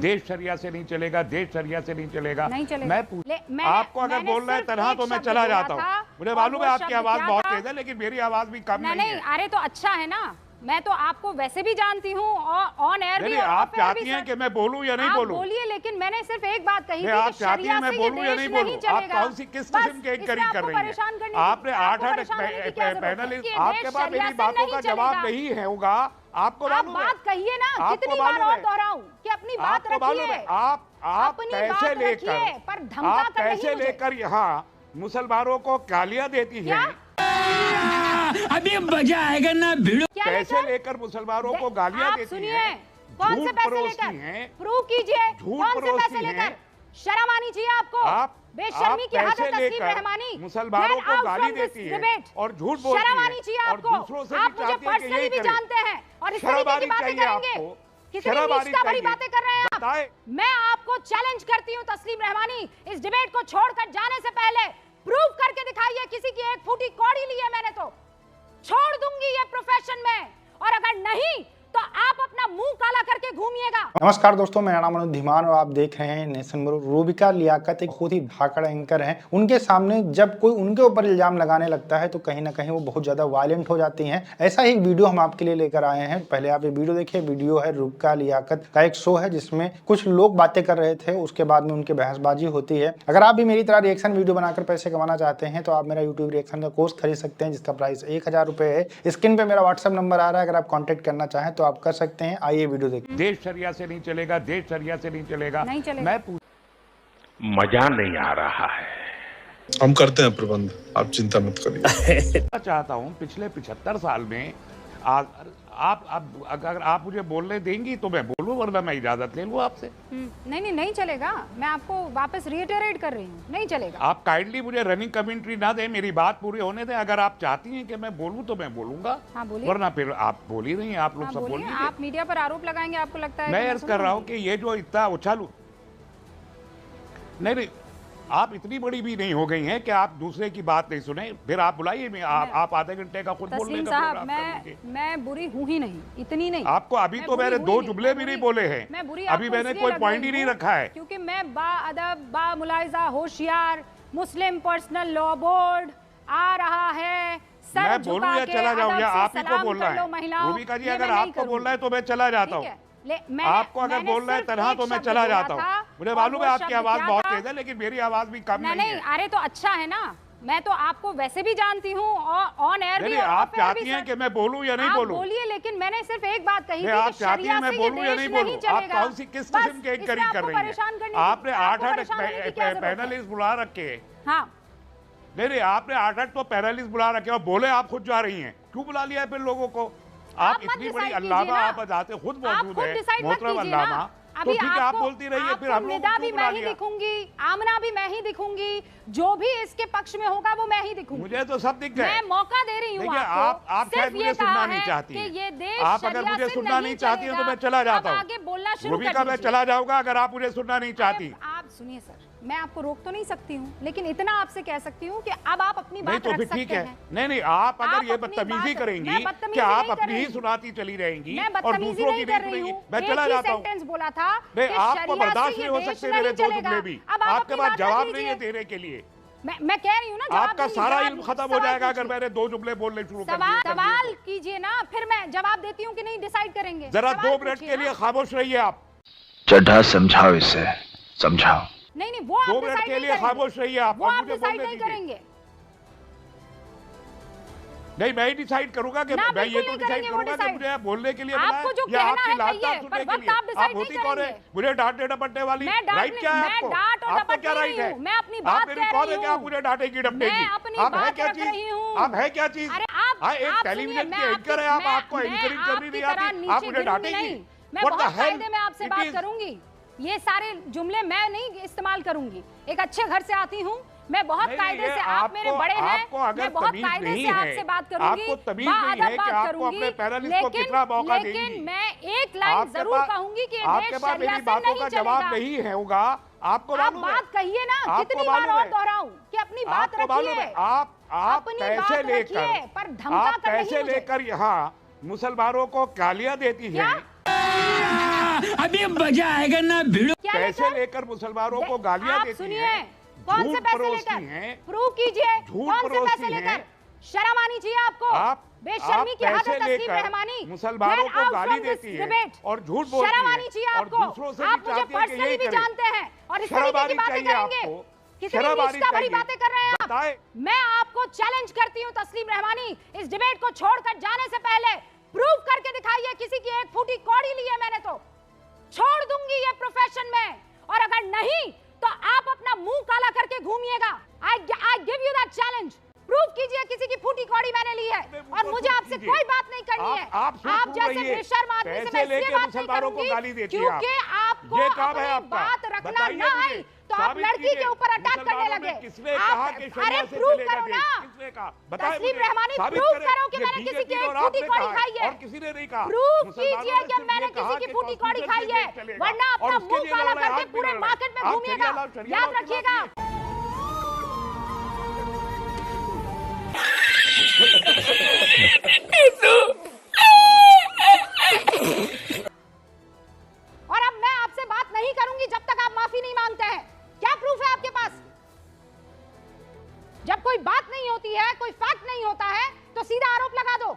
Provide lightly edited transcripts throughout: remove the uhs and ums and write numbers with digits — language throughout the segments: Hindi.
देश शरिया से नहीं चलेगा, देश शरिया से नहीं चलेगा। मैं आपको अगर बोल रहे तरह तो मैं चला जाता हूँ। मुझे मालूम है आपकी आवाज बहुत तेज है, लेकिन मेरी आवाज भी कम नहीं है। अरे तो अच्छा है ना, मैं तो आपको वैसे भी जानती हूँ ऑन एयर भी। आप चाहती हैं कि मैं बोलूं या नहीं बोलूं? बोलिए, लेकिन मैंने सिर्फ एक बात कही थी आप चाहती हैं मैं बोलूं या नहीं बोलूं? आप कौन सी किस किस्म के इंक्वायरी कर रही हैं? आपने 8 पैनलिस्ट, आपके पास मेरी बातों का जवाब नहीं है होगा। आपको मालूम है? बात कहिए ना, कितनी बार और दोहराऊं कि अपनी बात रखिए। आप पैसे लेकर यहाँ मुसलमानों को गालियां देती है। अभी मजा आएगा ना भिड़ो। पैसे लेकर मुसलमानों को गालियां देती हैं। कौन से पैसे लेकर? प्रूव कीजिए, कौन से पैसे लेकर? शर्म आनी चाहिए आपको। बेशर्मी की हद है तस्लीम रहमानी। मुसलमानों को गाली देती है और झूठ बोलती है। शर्म आनी चाहिए आपको। आप मुझे पर्सनली भी जानते हैं और इस तरीके की बातें करेंगे। कितनी निष्ठा भरी बातें कर रहे हैं आप। मैं आपको चैलेंज करती हूँ तस्लीम रहमानी, इस डिबेट को छोड़कर जाने से पहले प्रूव करके दिखाइए। किसी की एक फूटी कौड़ी ली है मैंने तो छोड़ दूंगी ये प्रोफेशन में, और अगर नहीं तो आप अपना मुंह काला करके घूमिएगा। नमस्कार दोस्तों, मेरा नाम अनुज धीमान और आप देख रहे हैं नेशन ब्रो। रूबिका लियाकत एक बहुत ही धाकड़ एंकर हैं। उनके सामने जब कोई उनके ऊपर इल्जाम लगाने लगता है तो कहीं ना कहीं वो बहुत ज्यादा वायलेंट हो जाती हैं। ऐसा ही एक वीडियो हम आपके लिए लेकर आए हैं। पहले आप ये वीडियो देखिए। वीडियो है रूबिका लियाकत का एक शो है जिसमें कुछ लोग बातें कर रहे थे, उसके बाद में उनकी बहसबाजी होती है। अगर आप भी मेरी तरह रिएक्शन वीडियो बनाकर पैसे कमाना चाहते हैं तो आप मेरा यूट्यूब रिएक्शन का कोर्स खरीद सकते हैं जिसका प्राइस 1000 रुपए है। स्क्रीन पे मेरा व्हाट्सएप नंबर आ रहा है, अगर आप कॉन्टेक्ट करना चाहें तो आप कर सकते हैं। आइए वीडियो देखिए। देश शरिया से नहीं चलेगा, देश शरिया से नहीं चलेगा। मैं मजा नहीं आ रहा है। हम करते हैं प्रबंध, आप चिंता मत करिए। चाहता हूं पिछले 75 साल में अगर आप मुझे बोलने देंगी तो मैं बोलूं, वरना मैं इजाजत ले लूं आपसे। नहीं चलेगा। मैं आपको वापस रिइटरेट कर रही हूँ, नहीं चलेगा। आप काइंडली मुझे रनिंग कमेंट्री ना दें, मेरी बात पूरी होने दें। अगर आप चाहती हैं कि मैं बोलूं तो मैं बोलूंगा। हाँ, वरना फिर आप बोल ही नहीं, आप लोग सब बोलिए। आप मीडिया पर आरोप लगाएंगे, आपको लगता है? मैं अर्ज कर रहा हूँ कि ये जो इतना उछालू नहीं, आप इतनी बड़ी भी नहीं हो गई हैं कि आप दूसरे की बात नहीं सुने। फिर आप बुलाइए, आप आधे घंटे का खुद बोलने का साहब, मैं बुरी हूँ ही नहीं, इतनी नहीं। आपको अभी तो मैंने 2 जुमले भी नहीं बोले हैं। अभी मैंने कोई पॉइंट ही नहीं रखा है। क्योंकि मैं बाअदब, बामुलाइजा, होशियार, मुस्लिम पर्सनल लॉ बोर्ड आ रहा है। मैं बोलूँ या चला जाऊँ, या आप ही को बोलना है? रूबिका जी, अगर आपको बोलना है तो मैं चला जाता हूँ। आपको अगर बोलना है तरह तो मैं चला जाता हूँ। मुझे मालूम है आपकी आवाज बहुत तेज है, लेकिन मेरी आवाज भी कम नहीं है। अरे तो अच्छा है ना, मैं तो आपको वैसे भी जानती हूँ ऑन एयर भी। आप चाहती हैं कि मैं बोलूं या नहीं बोलूं? बोलिए, लेकिन मैंने सिर्फ एक बात कही थी। आप चाहती हैं मैं बोलूं या नहीं बोलूं? आप कौन सी किस किस्म के इंक्वायरी कर रही हैं? आपने 8 पैनलिस्ट बुला रखे। हाँ, नहीं, आपने 8 तो पैनलिस्ट बुला रखे और बोले आप खुद जा रही हैं। क्यों बुला लिया फिर लोगों को? आप इतनी बड़ी अल्लामा, आप जाते खुद मौजूद है, मोहतरम अल्लामा। तो ठीक है, आप बोलती रहिए, फिर हम लोग भी मैं ही दिखूंगी, आमना भी मैं ही दिखूंगी, जो भी इसके पक्ष में होगा वो मैं ही दिखूंगी। मुझे तो सब दिख गए। मैं मौका दे रही हूँ आपको। आप शायद मुझे सुनना नहीं चाहती हैं। आप अगर मुझे सुनना नहीं चाहती हैं तो मैं चला जाता हूँ। आगे बोलना शुरू कर दीजिए। मैं चला जाऊंगा अगर आप मुझे सुनना नहीं चाहती। आप सुनिए सर, मैं आपको रोक तो नहीं सकती हूँ, लेकिन इतना आपसे कह सकती हूँ कि अब आप अपनी बात रख सकते हैं। ठीक है। नहीं, आप अगर ये बदतमीजी करेंगी कि आप अपनी ही सुनाती चली रहेंगी और दूसरों की नहीं सुनेंगी, मैं चला जाता हूँ। सेंटेंस बोला था, आपको बर्दाश्त नहीं हो सकते मेरे 2 जुमले भी। आपके पास जवाब नहीं है देने के लिए। मैं कह रही हूँ ना, आपका सारा इल्म खत्म हो जाएगा अगर मैंने 2 जुमले बोलने शुरू कर दिए। सवाल कीजिए ना, फिर मैं जवाब देती हूँ कि नहीं, डिसाइड करेंगे। जरा 2 मिनट के लिए खामोश रहिए आप। चड्ढा समझाओ इसे, समझाओ। नहीं, वो 2 मिनट के लिए खामोश रहिए आप। वो आप डिसाइड नहीं करेंगे। नहीं, मैं ही डिसाइड करूंगा कि मैं ये तो डिसाइड करूंगा कि मुझे बोलने के लिए आपको जो या कहना आपकी है लालता कहिए, सुनने पर के लिए। आप होती कौन है मुझे डांटने डपटने वाली? राइट क्या है आपको? आपको क्या राइट है? मैं अपनी बात कह रही हूँ। कौन है कि आप मुझे डांटेगी डपटेगी? आप है क्या चीज? आप है क्या चीज? एक टेलीविजन की एंकर है आप, आपको एंकरिंग करनी नहीं आती, आप मुझे डांटेगी? मैं बहुत कायदे में आपसे बात करूंगी। ये सारे जुमले मैं नहीं इस्तेमाल करूंगी। एक अच्छे घर से आती हूँ, मैं बहुत कायदे से, आप मेरे बड़े हैं, मैं बहुत कायदे से आपसे बात करूंगी, बात करूंगी, लेकिन मैं एक लाइन जरूर कहूंगी कि आपके पास मेरी बातों का जवाब नहीं है होगा। आपको मालूम है? बात कहिए ना, कितनी बार और दोहराऊं कि अपनी बात रखिए। आप पैसे लेकर यहाँ मुसलमानों को गालियां देती हैं। अभी मजा आएगा ना भिड़ो। पैसे लेकर मुसलमानों को गालियां देती हैं, कौन से पैसे लेकर? प्रूव कीजिए, कौन से पैसे लेकर? शर्म आनी चाहिए आपको। बेशर्मी की हद है तस्लीम रहमानी, मुसलमानों को गाली देती है और झूठ बोलती है। शर्म आनी चाहिए आपको। आप मुझे पर्सनली भी जानते हैं और इस तरीके की बातें करेंगे, कितनी निष्ठा भरी बातें कर रहे हैं आप। मैं आपको चैलेंज करती हूँ तस्लीम रहमानी, इस डिबेट को छोड़कर जाने से पहले प्रूव करके दिखाइए। किसी की एक फूटी कौड़ी ली है मैंने तो छोड़ दूंगी ये प्रोफेशन में, और अगर नहीं तो आप अपना मुंह काला करके घूमिएगा। I give you that challenge. Prove कीजिए किसी की फूटी कौड़ी मैंने ली है, और मुझे आपसे कोई बात नहीं करनी है। आप जैसे बेशर्म आदमी से मैं इसलिए बात नहीं करूंगी क्योंकि आपको अपनी बात रखना ना आए तो आप लड़की के ऊपर अटैक करने लगे। अरे प्रूव करो ना तस्लीम रहमानी, प्रूव करो कि मैंने किसी की एक फूटी कौड़ी खाई है। प्रूव कीजिए कि मैंने किसी की फूटी कौड़ी खाई है, वरना अपना मुंह काला करके पूरे मार्केट में घूमिएगा। याद रखिएगा। और अब मैं आपसे बात नहीं करूंगी जब तक आप माफी नहीं मांगते हैं। क्या प्रूफ है आपके पास? जब कोई बात नहीं होती है, कोई फैक्ट नहीं होता है, तो सीधा आरोप लगा दो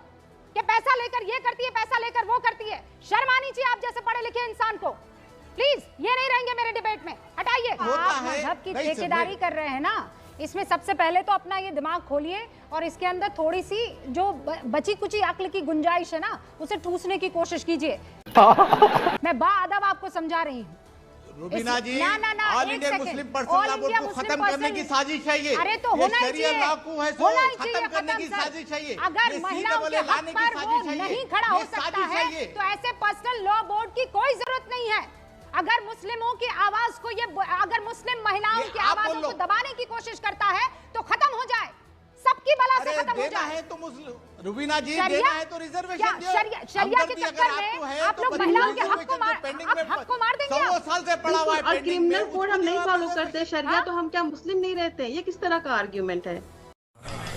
कि पैसा लेकर ये करती है, पैसा लेकर वो करती है। शर्म आनी चाहिए आप जैसे पढ़े लिखे इंसान को। प्लीज ये नहीं रहेंगे मेरे डिबेट में, हटाइए। आप मजहब की ठेकेदारी कर रहे हैं ना, इसमें सबसे पहले तो अपना ये दिमाग खोलिए और इसके अंदर थोड़ी सी जो बची कुची अक्ल की गुंजाइश है ना, उसे ठूसने की कोशिश कीजिए। मैं बाअदब आपको समझा रही हूँ। Rubina ji, All India Muslim Personal Law Board को खत्म करने की साजिश है ये। अरे तो होना ही चाहिए, होना ही चाहिए, खत्म करने की साजिश है ये। अगर महिलाओं के हक पर वो नहीं खड़ा हो सकता है तो ऐसे पर्सनल लॉ बोर्ड की कोई जरूरत नहीं है। अगर मुस्लिमों की आवाज को अगर मुस्लिम महिलाओं की आवाजों को दबाने की कोशिश करता है तो खत्म हो जाए, सबकी बला से खत्म हो जाए। तो रुबीना जी, देना है तो रिजर्वेशन दियो। शरिया के चक्कर में आप लोग महिलाओं के हक को मार देंगे। 100 साल से पड़ा हुआ है। और क्रिमिनल कोड हम नहीं फॉलो करते, शरिया तो हम क्या मुस्लिम नहीं रहते? ये किस तरह का आर्ग्यूमेंट है?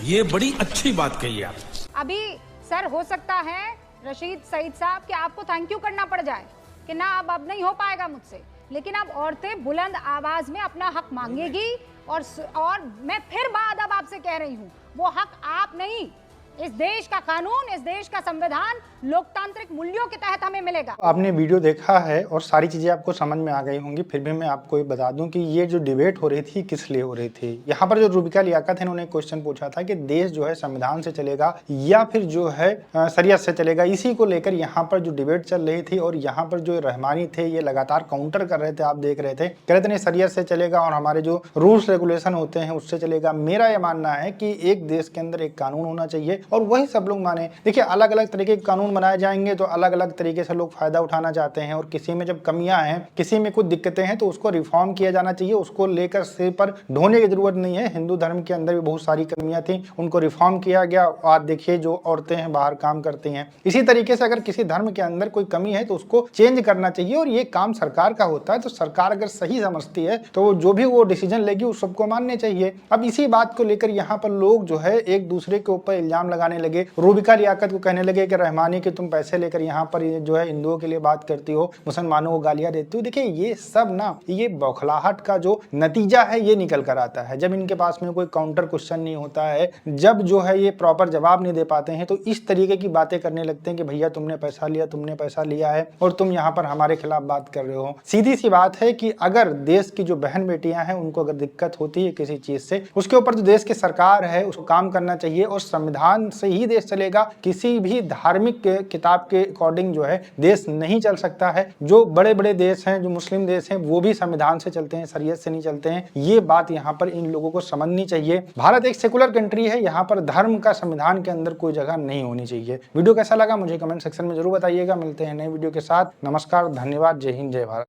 ये बड़ी अच्छी बात कही आप। अभी सर हो सकता है रशीद सईद साहब कि आपको थैंक यू करना पड़ जाए कि ना अब नहीं हो पाएगा मुझसे, लेकिन अब औरतें बुलंद आवाज में अपना हक मांगेगी और मैं फिर बाअदब आपसे कह रही हूँ, वो हक आप नहीं, इस देश का कानून, इस देश का संविधान लोकतांत्रिक मूल्यों के तहत हमें मिलेगा। आपने वीडियो देखा है और सारी चीजें आपको समझ में आ गई होंगी, फिर भी मैं आपको ये बता दूं कि ये जो डिबेट हो रही थी किस लिए हो रही थी। यहाँ पर जो रूबिका लियाकत है, इन्होंने क्वेश्चन पूछा था कि देश जो है संविधान से चलेगा या फिर जो है शरीयत से चलेगा। इसी को लेकर यहाँ पर जो डिबेट चल रही थी और यहाँ पर जो रहमानी थे ये लगातार काउंटर कर रहे थे। आप देख रहे थे, कह रहे थे नहीं शरीयत से चलेगा और हमारे जो रूल्स रेगुलेशन होते हैं उससे चलेगा। मेरा ये मानना है कि एक देश के अंदर एक कानून होना चाहिए और वही सब लोग माने। देखिए अलग अलग तरीके के कानून बनाए जाएंगे तो अलग अलग तरीके से लोग फायदा उठाना चाहते हैं, और किसी में जब कमियां हैं, किसी में कुछ दिक्कतें हैं तो उसको रिफॉर्म किया जाना चाहिए। उसको लेकर सिर पर ढोने की जरूरत नहीं है। हिंदू धर्म के अंदर भी बहुत सारी कमियां थी, उनको रिफॉर्म किया गया। आज देखिए जो औरतें हैं बाहर काम करती हैं। इसी तरीके से अगर किसी धर्म के अंदर कोई कमी है तो उसको चेंज करना चाहिए, और ये काम सरकार का होता है। तो सरकार अगर सही समझती है तो जो भी वो डिसीजन लेगी उस सबको मानने चाहिए। अब इसी बात को लेकर यहाँ पर लोग जो है एक दूसरे के ऊपर इल्जाम लगाने लगे। रूबिका लियाकत को कहने लगे कि रहमानी कि तुम पैसे लेकर यहाँ पर जो है हिंदुओं के लिए बात करती हो, मुसलमानों को गालियां देती हो। देखिए ये सब ना, ये बौखलाहट का जो नतीजा है ये निकल कर आता है जब इनके पास में कोई काउंटर क्वेश्चन नहीं होता है, जब जो है ये प्रॉपर जवाब नहीं दे पाते हैं तो इस तरीके की बातें करने लगते हैं कि भैया तुमने पैसा लिया, तुमने पैसा लिया है और तुम यहाँ पर हमारे खिलाफ बात कर रहे हो। सीधी सी बात है कि अगर देश की जो बहन बेटियां हैं उनको अगर दिक्कत होती है किसी चीज से, उसके ऊपर जो देश की सरकार है उसको काम करना चाहिए, और संविधान से ही देश चलेगा। किसी भी धार्मिक किताब के अकॉर्डिंग जो है देश नहीं चल सकता है। जो बड़े बड़े देश हैं, जो मुस्लिम देश हैं, वो भी संविधान से चलते हैं, शरीयत से नहीं चलते हैं। ये बात यहाँ पर इन लोगों को समझनी चाहिए। भारत एक सेकुलर कंट्री है, यहाँ पर धर्म का संविधान के अंदर कोई जगह नहीं होनी चाहिए। वीडियो कैसा लगा मुझे कमेंट सेक्शन में जरूर बताइएगा। मिलते हैं नए वीडियो के साथ। नमस्कार, धन्यवाद, जय हिंद, जय भारत।